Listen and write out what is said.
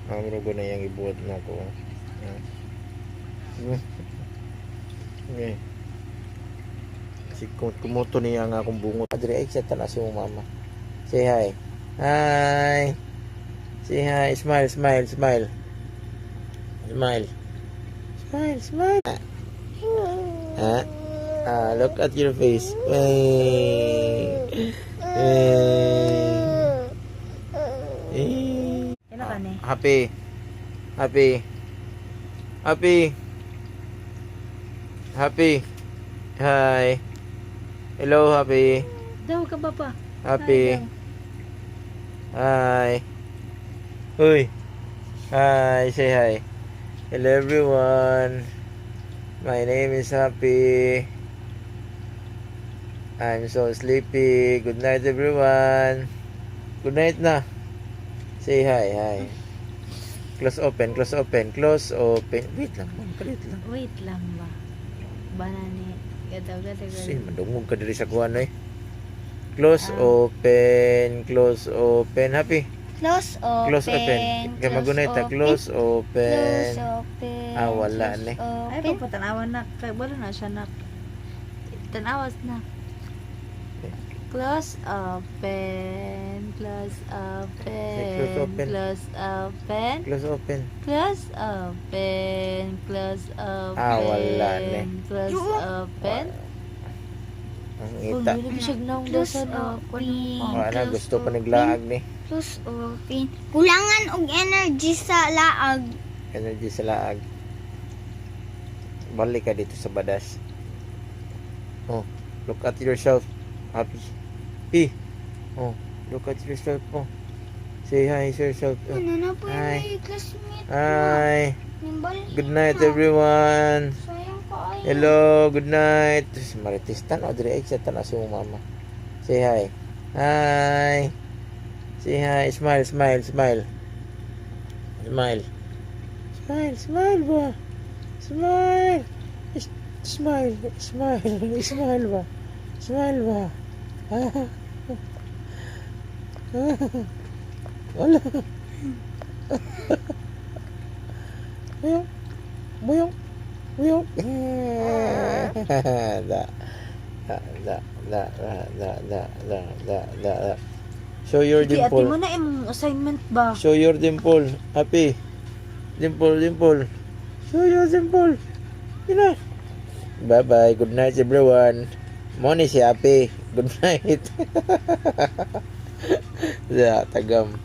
Amro na yang ibuhat na ko. Okay. Si kumuto niya nga akong bungot. Adre, ay, sa tanas yung mama. Say hi. Hi. Say hi. Smile, smile, smile. Smile. Smile, smile. Ha? Look at your face. Happy. Happy. Happy. Happy. Hi. Hello, Happy. Daw ka ba pa? Happy. Hi. Uy. Hi. Say hi. Hello, everyone. My name is Happy. I'm so sleepy. Good night, everyone. Good night na. Say hi. Hi. Close open. Close open. Close open. Wait lang. Kalit lang. Wait lang ba? Banani. Gadaw. Sin, mandungog ka diri sa kuwan eh. Close open. Close open. Happy. Close open. Close open. Kaya magunay ta. Close open. Close open. Wala ni. Ay, pagpatanawan na. Kaya wala na siya na. Tanawas na. Close open. Close open. Close open. Close open. Close open. Close open. Close open. Wala ni. Close open. Ang Kung ita. hindi siya nang Close dasan open. Wala, gusto pa naglaag ni. Close open. Kulangan og energy sa laag. Energy sa laag. Balik ka dito sa badas. Oh, look at yourself. Happy. Oh, look at yourself. Oh. Say hi to yourself. Oh. Ano na po Hi. yung classmate mo? Hi. Nimbal Good night, everyone. Sayang ka ay. Hello, good night. Marites tan Audrey ay sa tanas mo mama. Say hi. Hi. Say hi. Smile, smile, smile. Smile. Smile, smile ba? Smile. Smile, smile, smile ba? Smile ba? Wala. Buyong. Buyong. Buyong. Da. Show your Sige, ate dimple. mo na yung assignment ba? Show your dimple. Happy. Dimple. Show your dimple. Yun na. Bye-bye. Good night, everyone. Morning si Happy. Good night. Tagam.